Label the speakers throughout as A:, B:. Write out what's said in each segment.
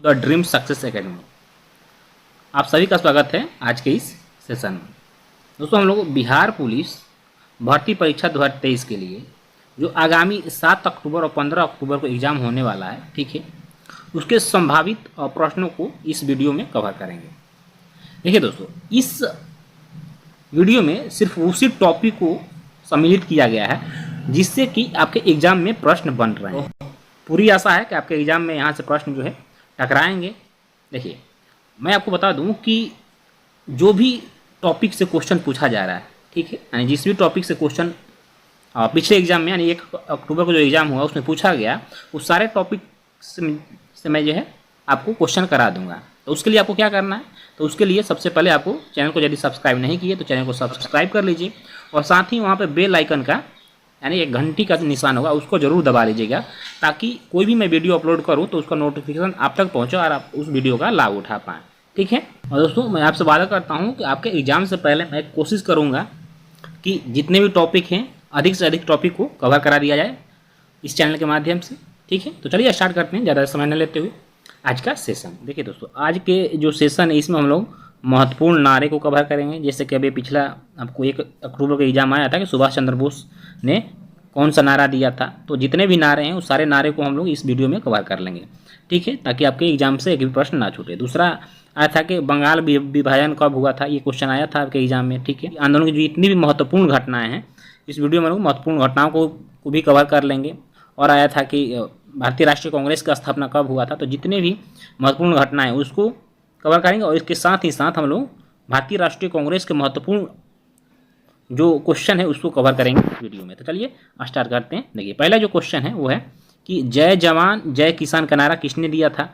A: The dream success academy. आप सभी का स्वागत है आज के इस सेशन में। दोस्तों, हम लोग बिहार पुलिस भर्ती परीक्षा 2023 के लिए जो आगामी 7 अक्टूबर और 15 अक्टूबर को एग्ज़ाम होने वाला है, ठीक है, उसके संभावित प्रश्नों को इस वीडियो में कवर करेंगे। देखिए दोस्तों, इस वीडियो में सिर्फ उसी टॉपिक को सम्मिलित किया गया है जिससे कि आपके एग्ज़ाम में प्रश्न बन रहे हैं। पूरी आशा है कि आपके एग्ज़ाम में यहाँ से प्रश्न जो है टकराएंगे। देखिए, मैं आपको बता दूं कि जो भी टॉपिक से क्वेश्चन पूछा जा रहा है, ठीक है, यानी जिस भी टॉपिक से क्वेश्चन पिछले एग्जाम में यानी 1 अक्टूबर को जो एग्ज़ाम हुआ उसमें पूछा गया, उस सारे टॉपिक से मैं जो है आपको क्वेश्चन करा दूंगा। तो उसके लिए आपको क्या करना है, तो उसके लिए सबसे पहले आपको चैनल को यदि सब्सक्राइब नहीं किए तो चैनल को सब्सक्राइब कर लीजिए और साथ ही वहाँ पर बेल आइकन का यानी एक घंटी का निशान होगा उसको जरूर दबा लीजिएगा, ताकि कोई भी मैं वीडियो अपलोड करूं तो उसका नोटिफिकेशन आप तक पहुंचे और आप उस वीडियो का लाभ उठा पाएँ, ठीक है। और दोस्तों, मैं आपसे वादा करता हूं कि आपके एग्जाम से पहले मैं कोशिश करूंगा कि जितने भी टॉपिक हैं अधिक से अधिक टॉपिक को कवर करा दिया जाए इस चैनल के माध्यम से, ठीक है। तो चलिए स्टार्ट करते हैं ज़्यादा समय न लेते हुए आज का सेशन। देखिए दोस्तों, आज के जो सेशन है इसमें हम लोग महत्वपूर्ण नारे को कवर करेंगे। जैसे कि अभी पिछला आपको 1 अक्टूबर का एग्जाम आया था कि सुभाष चंद्र बोस ने कौन सा नारा दिया था, तो जितने भी नारे हैं उस सारे नारे को हम लोग इस वीडियो में कवर कर लेंगे, ठीक है, ताकि आपके एग्जाम से एक भी प्रश्न ना छूटे। दूसरा आया था कि बंगाल विभाजन कब हुआ था, ये क्वेश्चन आया था आपके एग्जाम में, ठीक है। आंदोलन की जो इतनी भी महत्वपूर्ण घटनाएं हैं इस वीडियो में हम लोग महत्वपूर्ण घटनाओं को भी कवर कर लेंगे। और आया था कि भारतीय राष्ट्रीय कांग्रेस का स्थापना कब हुआ था, तो जितने भी महत्वपूर्ण घटनाएं उसको कवर करेंगे। और इसके साथ ही साथ हम लोग भारतीय राष्ट्रीय कांग्रेस के महत्वपूर्ण जो क्वेश्चन है उसको कवर करेंगे वीडियो में। तो चलिए स्टार्ट करते हैं। देखिए, पहला जो क्वेश्चन है वो है कि जय जवान जय किसान का नारा किसने दिया था।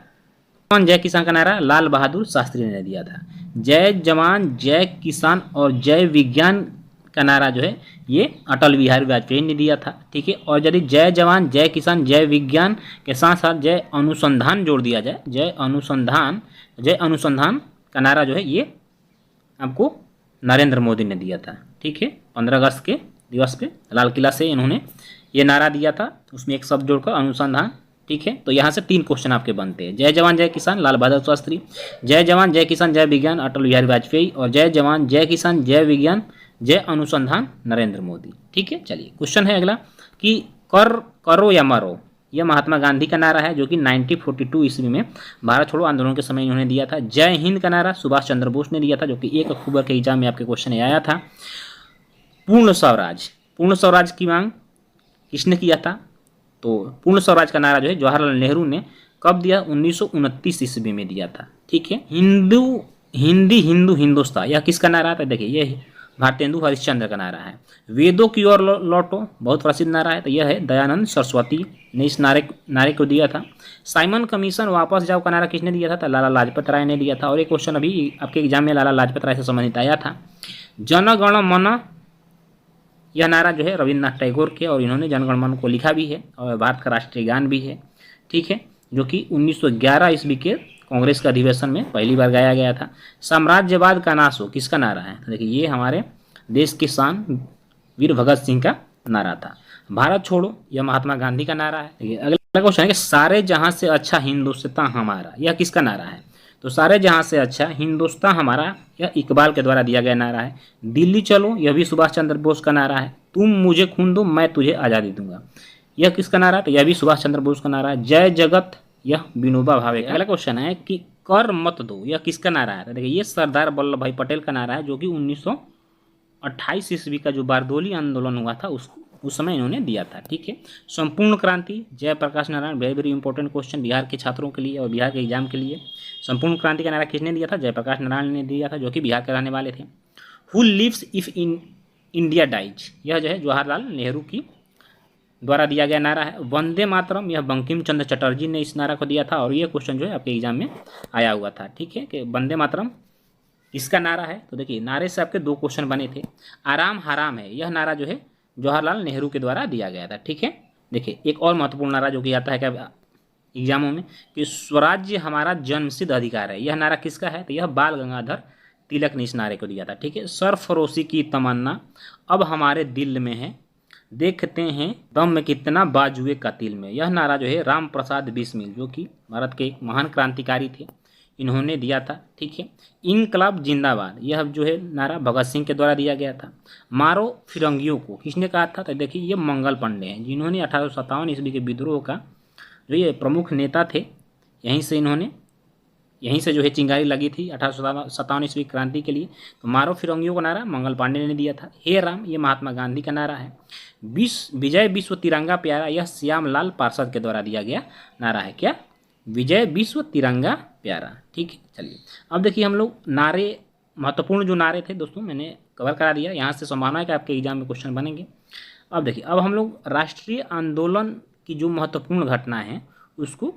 A: जय किसान का नारा लाल बहादुर शास्त्री ने दिया था। जय जवान जय किसान और जय विज्ञान का नारा जो है ये अटल बिहारी वाजपेयी ने दिया था, ठीक है। और यदि जय जवान जय किसान जय विज्ञान के साथ साथ जय अनुसंधान जोड़ दिया जाए, जय अनुसंधान का नारा जो है ये आपको नरेंद्र मोदी ने दिया था, ठीक है। 15 अगस्त के दिवस पे लाल किला से इन्होंने ये नारा दिया था, उसमें एक शब्द जोड़कर अनुसंधान, ठीक है। तो यहाँ से 3 क्वेश्चन आपके बनते हैं। जय जवान जय किसान लाल बहादुर शास्त्री, जय जवान जय किसान जय विज्ञान अटल बिहारी वाजपेयी, और जय जवान जय किसान जय विज्ञान जय अनुसंधान नरेंद्र मोदी, ठीक है। चलिए, क्वेश्चन है अगला कि करो या मरो, यह महात्मा गांधी का नारा है जो कि 1942 ईस्वी में भारत छोड़ो आंदोलन के समय इन्होंने दिया था। जय हिंद का नारा सुभाष चंद्र बोस ने दिया था जो कि 1 अक्टूबर के एग्जाम में आपके क्वेश्चन आया था। पूर्ण स्वराज की मांग किसने किया था, तो पूर्ण स्वराज का नारा जो है जवाहरलाल नेहरू ने कब दिया, 1929 ईस्वी में दिया था, ठीक है। हिंदू हिंदुस्तान, यह किसका नारा था, देखिए यह भारतेंदु हरिश्चंद्र का नारा है। वेदों की ओर लौटो बहुत प्रसिद्ध नारा है, तो यह है दयानंद सरस्वती ने इस नारे को दिया था। साइमन कमीशन वापस जाओ का नारा किसने दिया था, तो लाला लाजपत राय ने दिया था। और एक क्वेश्चन अभी आपके एग्जाम में लाला लाजपत राय से संबंधित आया था। जन गण मन, यह नारा जो है रविन्द्रनाथ टैगोर के, और इन्होंने जन गण मन को लिखा भी है और भारत का राष्ट्रीय गान भी है, ठीक है, जो कि 1911 ईस्वी के कांग्रेस के अधिवेशन में पहली बार गाया गया था। साम्राज्यवाद का नाश हो किसका नारा है, तो देखिए ये हमारे देश के शान वीर भगत सिंह का नारा था। भारत छोड़ो, यह महात्मा गांधी का नारा है। देखिए अगला क्वेश्चन है कि सारे जहां से अच्छा हिंदुस्तान हमारा, यह किसका नारा है, तो सारे जहां से अच्छा हिंदुस्तान हमारा यह इकबाल के द्वारा दिया गया नारा है। दिल्ली चलो, यह भी सुभाष चंद्र बोस का नारा है। तुम मुझे खून दो मैं तुझे आज़ादी दूंगा, यह किसका नारा है, तो यह भी सुभाष चंद्र बोस का नारा है। जय जगत, यह विनोबा भावे का। अगला क्वेश्चन है कि कर मत दो, यह किसका नारा है, तो देखिए ये सरदार वल्लभ भाई पटेल का नारा है जो कि 1928 ईस्वी का जो बारदोली आंदोलन हुआ था उस समय इन्होंने दिया था, ठीक है। संपूर्ण क्रांति Jayaprakash Narayan, very very important question Bihar के छात्रों के लिए और बिहार के एग्जाम के लिए। संपूर्ण क्रांति का नारा किसने दिया था, जयप्रकाश नारायण ने दिया था जो कि बिहार के रहने वाले थे। Who lives if India dies, यह जो है जवाहरलाल नेहरू की द्वारा दिया गया नारा है। वंदे मातरम, यह बंकिम चंद्र चटर्जी ने इस नारा को दिया था और यह क्वेश्चन जो है आपके एग्जाम में आया हुआ था, ठीक है, कि वंदे मातरम इसका नारा है। तो देखिए नारे से आपके 2 क्वेश्चन बने थे। आराम हराम है, यह नारा जो है जवाहरलाल नेहरू के द्वारा दिया गया था, ठीक है। देखिए एक और महत्वपूर्ण नारा जो कि आता है क्या एग्जामों में कि स्वराज्य हमारा जन्मसिद्ध अधिकार है, यह नारा किसका है, तो यह बाल गंगाधर तिलक ने इस नारे को दिया था, ठीक है। सरफरोशी की तमन्ना अब हमारे दिल में है, देखते हैं दम में कितना बाजुए का तिल में। यह नारा जो है राम प्रसाद बिस्मिल, जो कि भारत के एक महान क्रांतिकारी थे, इन्होंने दिया था। ठीक है। इनकलाब जिंदाबाद, यह जो है नारा भगत सिंह के द्वारा दिया गया था। मारो फिरंगियों को किसने कहा था? तो देखिए ये मंगल पांडे हैं, जिन्होंने 1857 ईस्वी के विद्रोह का जो ये प्रमुख नेता थे, यहीं से जो है चिंगारी लगी थी 1857 ईस्वी क्रांति के लिए। तो मारो फिरंगियों का नारा मंगल पांडे ने दिया था। हे राम, ये महात्मा गांधी का नारा है। विजय विश्व तिरंगा प्यारा, यह श्यामलाल पार्षद के द्वारा दिया गया नारा है। क्या? विजय विश्व तिरंगा प्यारा। ठीक है। चलिए अब देखिए हम लोग नारे, महत्वपूर्ण जो नारे थे दोस्तों मैंने कवर करा दिया। यहाँ से संभावना है कि आपके एग्जाम में क्वेश्चन बनेंगे। अब देखिए अब हम लोग राष्ट्रीय आंदोलन की जो महत्वपूर्ण घटना है उसको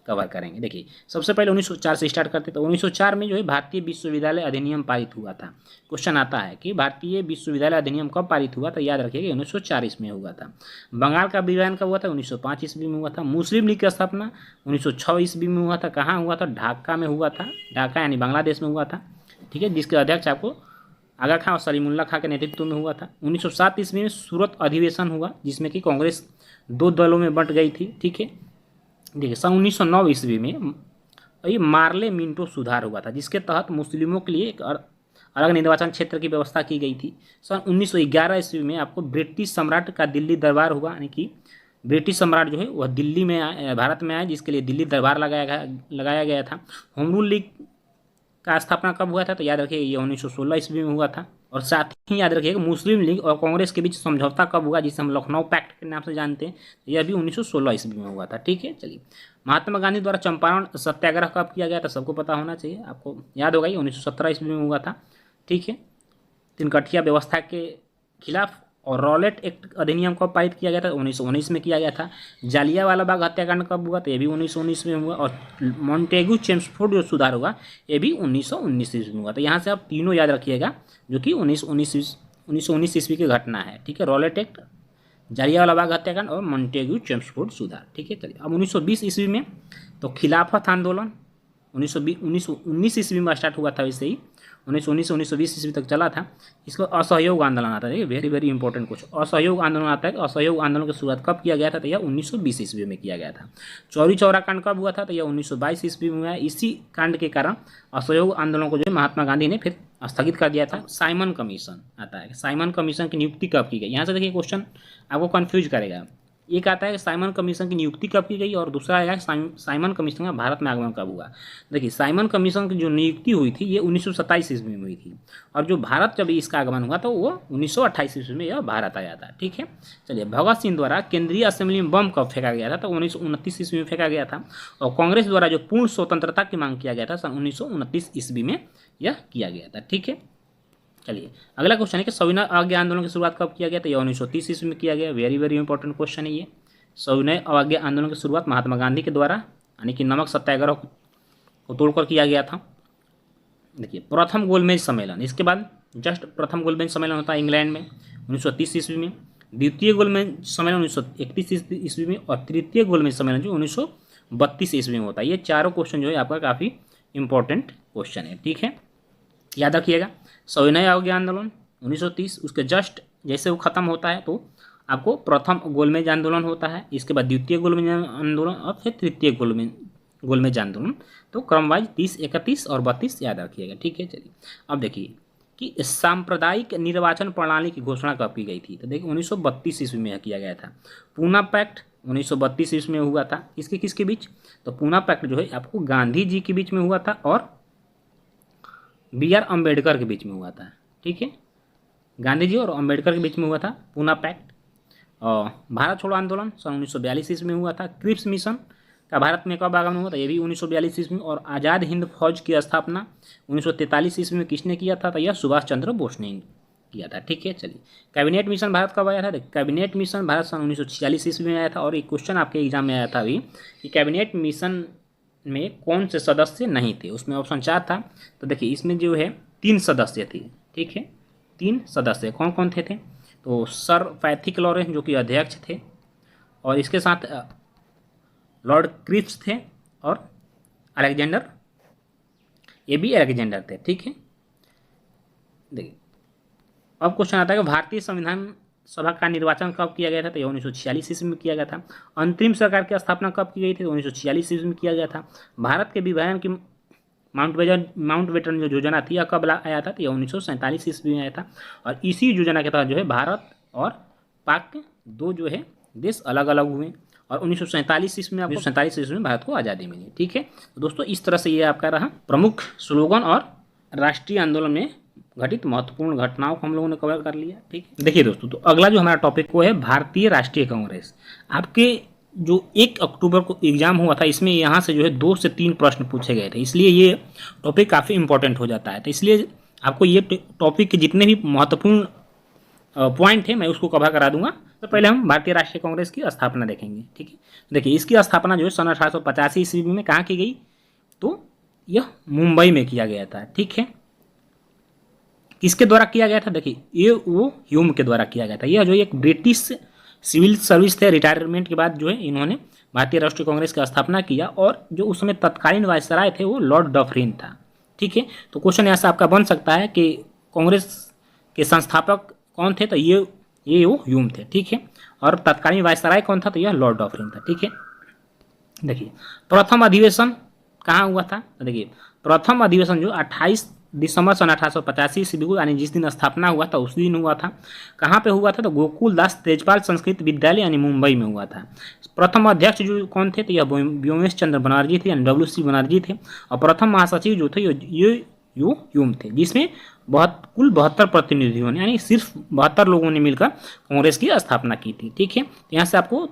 A: कवर करेंगे। देखिए सबसे पहले 1904 से स्टार्ट करते। तो 1904 में जो है भारतीय विश्वविद्यालय अधिनियम पारित हुआ था। क्वेश्चन आता है कि भारतीय विश्वविद्यालय अधिनियम कब पारित हुआ? तो याद रखिएगा 1904 ईस्वी में हुआ था। बंगाल का विभाजन कब हुआ था? 1905 ईस्वी में हुआ था। मुस्लिम लीग की स्थापना 1906 ईस्वी में हुआ था। कहाँ हुआ था? ढाका में हुआ था। ढाका यानी बांग्लादेश में हुआ था। ठीक है, जिसके अध्यक्ष आपको आगा खां और सलीमुल्लाह खां के नेतृत्व में हुआ था। 1907 ईस्वी में सूरत अधिवेशन हुआ, जिसमें कि कांग्रेस 2 दलों में बंट गई थी। ठीक है। देखिए सन 1909 ईस्वी में ये मार्ले मिंटो सुधार हुआ था, जिसके तहत मुस्लिमों के लिए एक अलग निर्वाचन क्षेत्र की व्यवस्था की गई थी। सन 1911 ईस्वी में आपको ब्रिटिश सम्राट का दिल्ली दरबार हुआ, यानी कि ब्रिटिश सम्राट जो है वह दिल्ली में भारत में आए, जिसके लिए दिल्ली दरबार लगाया गया था। होम रूल लीग का स्थापना कब हुआ था? तो याद रखिए ये 1916 ईस्वी में हुआ था। और साथ ही याद रखिएगा मुस्लिम लीग और कांग्रेस के बीच समझौता कब हुआ, जिसे हम लखनऊ पैक्ट के नाम से जानते हैं, यह भी 1916 ईस्वी में हुआ था। ठीक है। चलिए महात्मा गांधी द्वारा चंपारण सत्याग्रह कब किया गया था? सबको पता होना चाहिए, आपको याद होगा, 1917 ईस्वी में हुआ था। ठीक है। तिनकठिया व्यवस्था के खिलाफ। और रॉलेट एक्ट अधिनियम कब पारित किया गया था? 1919 में किया गया था। जालियांवाला बाग हत्याकांड कब हुआ? तो ये भी 1919 में हुआ। और मॉन्टेगू चेम्सफोर्ड जो सुधार हुआ ये भी 1919 ईस्वी में हुआ। तो यहाँ से आप तीनों याद रखिएगा, जो कि 1919 ईस्वी की घटना है। ठीक है। रॉलेट एक्ट, जालियांवाला बाग हत्याकांड और मॉन्टेगू चेम्सफोर्ड सुधार। ठीक है। चलिए अब 1920 ईस्वी में तो खिलाफत आंदोलन 1919 ईस्वी में स्टार्ट हुआ था। वैसे ही 1919 से 1920 ईस्वी तक चला था। इसको असहयोग आंदोलन आता है। Very very important question. असहयोग आंदोलन आता है। असहयोग आंदोलन की शुरुआत कब किया गया था? तो यह 1920 ईस्वी में किया गया था। चौरी चौरा कांड कब हुआ था? तो यह 1922 ईस्वी में हुआ। इसी कांड के कारण असहयोग आंदोलन को जो है महात्मा गांधी ने फिर स्थगित कर दिया था। साइमन कमीशन आता है। साइमन कमीशन की नियुक्ति कब की गई? यहाँ से देखिए क्वेश्चन आपको कन्फ्यूज करेगा। एक आता है कि साइमन कमीशन की नियुक्ति कब की गई, और दूसरा आएगा साइमन कमीशन का भारत में आगमन कब हुआ। देखिए साइमन कमीशन की जो नियुक्ति हुई थी ये 1927 ईस्वी में हुई थी, और जो भारत जब इसका आगमन हुआ तो वो 1928 ईस्वी में यह भारत आया था। ठीक है। चलिए भगत सिंह द्वारा केंद्रीय असेंबली में बम कब फेंका गया था? तो 1929 ईस्वी में फेंका गया था। और कांग्रेस द्वारा जो पूर्ण स्वतंत्रता की मांग किया गया था सन 1929 ईस्वी में यह किया गया था। ठीक है। चलिए अगला क्वेश्चन है कि सविनय अवज्ञा आंदोलन की शुरुआत कब किया गया? तो यह 1930 ईस्वी में किया गया। वेरी वेरी इंपॉर्टेंट क्वेश्चन है ये। सविनय अवज्ञा आंदोलन की शुरुआत महात्मा गांधी के द्वारा, यानी कि नमक सत्याग्रह को तोड़कर किया गया था। देखिए प्रथम गोलमेज सम्मेलन, इसके बाद जस्ट प्रथम गोलमेज सम्मेलन होता है इंग्लैंड में 1930 ईस्वी में। द्वितीय गोलमेज सम्मेलन 1931 ईस्वी में। और तृतीय गोलमेज सम्मेलन जो 1932 ईस्वी में होता है। ये चारों क्वेश्चन जो है आपका काफ़ी इंपॉर्टेंट क्वेश्चन है। ठीक है, याद रखिएगा। सविनय अवज्ञा आंदोलन 1930, उसके जस्ट जैसे वो खत्म होता है तो आपको प्रथम गोलमेज आंदोलन होता है। इसके बाद द्वितीय गोलमेज आंदोलन और फिर तृतीय गोलमेज आंदोलन। तो क्रमवाइज 30, 31 और 32 याद रखिएगा। ठीक है। चलिए अब देखिए कि सांप्रदायिक निर्वाचन प्रणाली की घोषणा कब की गई थी? तो देखिए 1932 ईस्वी में किया गया था। पूना पैक्ट 1932 ईस्वी में हुआ था। किसके बीच? तो पूना पैक्ट जो है आपको गांधी जी के बीच में हुआ था और BR अम्बेडकर के बीच में हुआ था। ठीक है, गांधी जी और अम्बेडकर के बीच में हुआ था पूना पैक्ट। और भारत छोड़ो आंदोलन सन 1942 ईस्वी में हुआ था। क्रिप्स मिशन का भारत में कब आगमन हुआ था? ये भी 1942 ईस्वी में। और आज़ाद हिंद फौज की स्थापना 1943 ईस्वी में किसने किया था? तो यह सुभाष चंद्र बोस ने किया था। ठीक है। चलिए कैबिनेट मिशन भारत कब आया था? कैबिनेट मिशन भारत सन 1946 ईस्वी में आया था। और एक क्वेश्चन आपके एग्जाम में आया था अभी कि कैबिनेट मिशन में कौन से सदस्य नहीं थे? उसमें ऑप्शन 4 था। तो देखिए इसमें जो है 3 सदस्य थे। ठीक है, 3 सदस्य कौन कौन थे? तो सर पैथिक लॉरेंस जो कि अध्यक्ष थे, और इसके साथ लॉर्ड क्रिप्स थे और अलेक्जेंडर, ये भी अलेक्जेंडर थे। ठीक है। देखिए अब क्वेश्चन आता है कि भारतीय संविधान सभा का निर्वाचन कब किया गया था? तो यह 1946 ईस्वी में किया गया था। अंतरिम सरकार की स्थापना कब की गई थी? तो 1946 ईस्वी में किया गया था। भारत के विभाजन की माउंटबेटन जो योजना थी यह कब आया था? तो यह 1947 ईस्वी में आया था। और इसी योजना के तहत जो है भारत और पाक दो जो है देश अलग अलग हुए और 1947 ईस्वी में 1947 ईस्वी में भारत को आज़ादी मिली। ठीक है, तो दोस्तों इस तरह से ये आपका रहा प्रमुख स्लोगन और राष्ट्रीय आंदोलन में घटित महत्वपूर्ण घटनाओं को हम लोगों ने कवर कर लिया। ठीक है, देखिए दोस्तों, तो अगला जो हमारा टॉपिक वो है भारतीय राष्ट्रीय कांग्रेस। आपके जो 1 अक्टूबर को एग्जाम हुआ था इसमें यहाँ से जो है 2 से 3 प्रश्न पूछे गए थे, इसलिए ये टॉपिक काफ़ी इंपॉर्टेंट हो जाता है। तो इसलिए आपको ये टॉपिक के जितने भी महत्वपूर्ण पॉइंट है मैं उसको कवर करा दूंगा। तो पहले हम भारतीय राष्ट्रीय कांग्रेस की स्थापना देखेंगे। ठीक है, देखिए इसकी स्थापना जो है सन 1885 ईस्वी में कहाँ की गई? तो यह मुंबई में किया गया था। ठीक है, किसके द्वारा किया गया था? देखिए A.O. ह्यूम के द्वारा किया गया था। यह जो एक ब्रिटिश सिविल सर्विस थे, रिटायरमेंट के बाद जो है इन्होंने भारतीय राष्ट्रीय कांग्रेस की स्थापना किया और जो उस समय तत्कालीन वायसराय थे वो लॉर्ड डफरिन था। ठीक है, तो क्वेश्चन ऐसा आपका बन सकता है कि कांग्रेस के संस्थापक कौन थे? तो ये A.O. ह्यूम थे। ठीक है, और तत्कालीन वायसराय कौन था? तो यह लॉर्ड डफरिन था। ठीक है, देखिए प्रथम अधिवेशन कहाँ हुआ था? तो देखिए प्रथम अधिवेशन जो 28 दिसंबर सन 1885 ईस्वी को यानी जिस दिन स्थापना हुआ था उस दिन हुआ था। कहाँ पे हुआ था? तो गोकुल दास तेजपाल संस्कृत विद्यालय यानी मुंबई में हुआ था। प्रथम अध्यक्ष जो कौन थे? तो यह व्योमेश चंद्र बनर्जी थे यानी WC बनर्जी थे। और प्रथम महासचिव जो थे ये ह्यूम थे, जिसमें कुल 72 प्रतिनिधियों ने यानी सिर्फ 72 लोगों ने मिलकर कांग्रेस की स्थापना की थी। ठीक है, तो यहाँ से आपको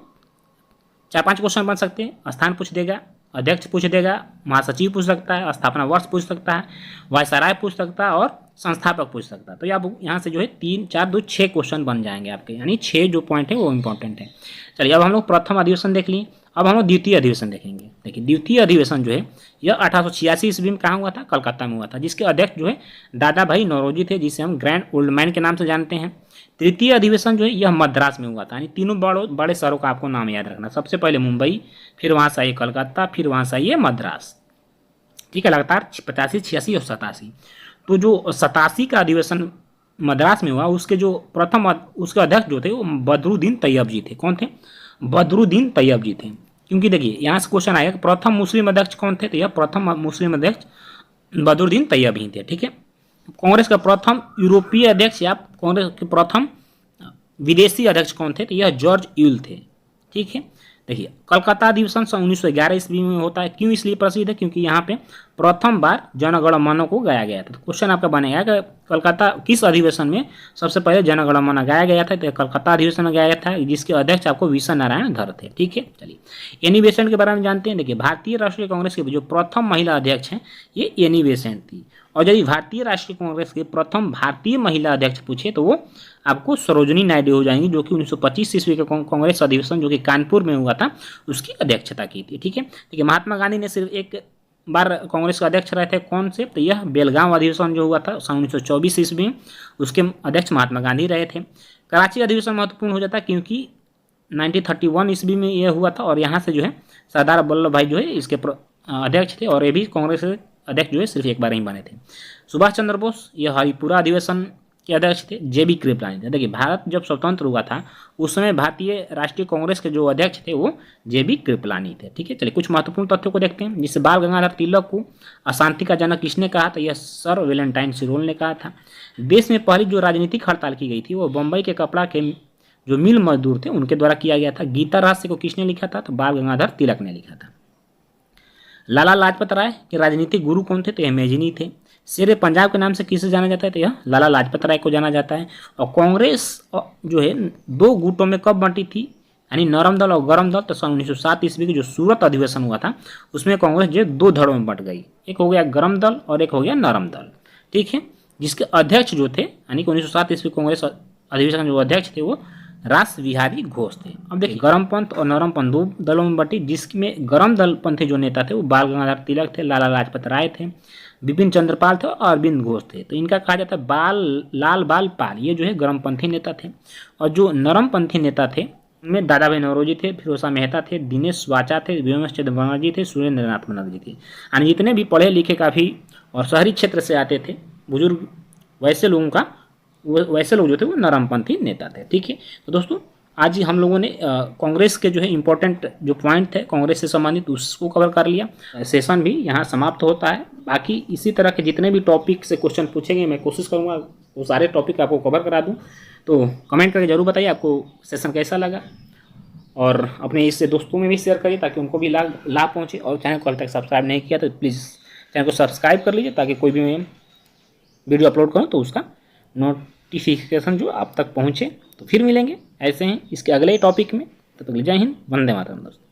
A: 4-5 क्वेश्चन बन सकते हैं। स्थान पूछ देगा, अध्यक्ष पूछ देगा, महासचिव पूछ सकता है, स्थापना वर्ष पूछ सकता है, वायसराय पूछ सकता है और संस्थापक पूछ सकता है। तो आप यहाँ से जो है 3, 4, 2, 6 क्वेश्चन बन जाएंगे आपके, यानी 6 जो पॉइंट है वो इंपॉर्टेंट है। चलिए अब हम लोग प्रथम अधिवेशन देख लिए, अब हम लोग द्वितीय अधिवेशन देखेंगे। देखिए द्वितीय अधिवेशन जो है यह 1886 ईस्वी में कहाँ हुआ था? कलकत्ता में हुआ था, जिसके अध्यक्ष जो है दादा भाई नौरोजी थे, जिसे हम ग्रैंड ओल्ड मैन के नाम से जानते हैं। तृतीय अधिवेशन जो है यह मद्रास में हुआ था, यानी तीनों बड़े शहरों का आपको नाम याद रखना। सबसे पहले मुंबई, फिर वहाँ से आइए कलकत्ता, फिर वहाँ से आइए मद्रास। ठीक है, लगातार 85, 86 और 87। तो जो 87 का अधिवेशन मद्रास में हुआ उसके जो उसके अध्यक्ष जो थे वो बदरुद्दीन तैयब जी थे। कौन थे? बदरुद्दीन तैयब जी थे। क्योंकि देखिए यहाँ से क्वेश्चन आएगा प्रथम मुस्लिम अध्यक्ष कौन थे? तो यह प्रथम मुस्लिम अध्यक्ष बदरुद्दीन तैयब ही थे। ठीक है, कांग्रेस का प्रथम यूरोपीय अध्यक्ष या कांग्रेस के प्रथम विदेशी अध्यक्ष कौन थे? तो यह जॉर्ज यूल थे। ठीक है, देखिए कलकत्ता अधिवेशन सन 1911 ईस्वी में होता है। क्यों इसलिए प्रसिद्ध है? क्योंकि यहाँ पे प्रथम बार जनगण मन को गाया गया था। तो क्वेश्चन आपका बनेगा कि कलकत्ता किस अधिवेशन में सबसे पहले जनगण मन गाया गया था? तो कलकत्ता अधिवेशन में गाया गया था, जिसके अध्यक्ष आपको विश्व नारायण धर थे। ठीक है, चलिए एनी बेसेंट के बारे में जानते हैं। देखिए भारतीय राष्ट्रीय कांग्रेस के जो प्रथम महिला अध्यक्ष हैं ये एनी बेसेंट थी। और यदि भारतीय राष्ट्रीय कांग्रेस के प्रथम भारतीय महिला अध्यक्ष पूछे तो वो आपको सरोजिनी नायडू हो जाएंगी, जो कि 1925 ईस्वी का कांग्रेस अधिवेशन जो कि कानपुर में हुआ था उसकी अध्यक्षता की थी। ठीक है, देखिए महात्मा गांधी ने सिर्फ एक बार कांग्रेस के अध्यक्ष रहे थे। कौन से? तो यह बेलगांव अधिवेशन जो हुआ था सन 1924 ईस्वी में, उसके अध्यक्ष महात्मा गांधी रहे थे। कराची अधिवेशन महत्वपूर्ण हो जाता है क्योंकि 1931 ईस्वी में यह हुआ था और यहाँ से जो है सरदार वल्लभ भाई जो है इसके अध्यक्ष थे और ये भी कांग्रेस के अध्यक्ष जो है सिर्फ एक बार ही बने थे। सुभाष चंद्र बोस यह हरिपुरा अधिवेशन के अध्यक्ष थे। JB कृपलानी थे। देखिए भारत जब स्वतंत्र हुआ था उस समय भारतीय राष्ट्रीय कांग्रेस के जो अध्यक्ष थे वो JB कृपलानी थे। ठीक है, चलिए कुछ महत्वपूर्ण तथ्यों को देखते हैं। जिससे बाल गंगाधर तिलक को अशांति का जनक किसने कहा था? यह सर वैलेंटाइन सिरोल ने कहा था। देश में पहली जो राजनीतिक हड़ताल की गई थी वो बम्बई के कपड़ा के जो मिल मजदूर थे उनके द्वारा किया गया था। गीता रहस्य को किसने लिखा था? तो बाल गंगाधर तिलक ने लिखा था। लाला लाजपत राय के राजनीतिक गुरु कौन थे? तो यह मेजनी थे। शेर पंजाब के नाम से किसे जाना जाता है? तो यह लाला लाजपत राय को जाना जाता है। और कांग्रेस जो है 2 गुटों में कब बंटी थी, यानी नरम दल और गरम दल? तो सन 1907 ईस्वी की जो सूरत अधिवेशन हुआ था उसमें कांग्रेस जो 2 धड़ों में बंट गई, एक हो गया गरम दल और एक हो गया नरम दल। ठीक है, जिसके अध्यक्ष जो थे यानी कि 1907 ईस्वी कांग्रेस अधिवेशन जो अध्यक्ष थे वो रास बिहारी घोष थे। अब देखिए गरम पंथ और नरम पंथ 2 दलों में बंटी, जिसमें गरम दल पंथी जो नेता थे वो बाल गंगाधर तिलक थे, लाला लाजपत राय थे, विपिन चंद्रपाल थे और अरविंद घोष थे। तो इनका कहा जाता है लाल बाल पाल, ये जो है गरम पंथी नेता थे। और जो नरम पंथी नेता थे उनमें दादा भाई नौरोजी थे, फिरोजा मेहता थे, दिनेश वाचा थे, व्योमेश चंद्र बनर्जी थे, सुरेंद्र नाथ बनर्जी थे। यानी जितने भी पढ़े लिखे काफ़ी और शहरी क्षेत्र से आते थे बुजुर्ग, वैसे लोगों का वैसे लोग जो थे वो नरमपंथी नेता थे। ठीक है, तो दोस्तों आज ही हम लोगों ने कांग्रेस के जो है इम्पोर्टेंट जो पॉइंट थे कांग्रेस से संबंधित उसको कवर कर लिया। सेशन भी यहाँ समाप्त होता है। बाकी इसी तरह के जितने भी टॉपिक से क्वेश्चन पूछेंगे मैं कोशिश करूँगा वो सारे टॉपिक आपको कवर करा दूँ। तो कमेंट करके जरूर बताइए आपको सेशन कैसा लगा, और अपने इससे दोस्तों में भी शेयर करिए ताकि उनको भी लाभ पहुँचे। और चैनल को अभी तक सब्सक्राइब नहीं किया तो प्लीज़ चैनल को सब्सक्राइब कर लीजिए ताकि कोई भी मैं वीडियो अपलोड करूँ तो उसका नोटिफिकेशन जो आप तक पहुँचे। तो फिर मिलेंगे ऐसे हैं इसके अगले टॉपिक में। तब तक जय हिंद, वंदे मातरम दोस्तों।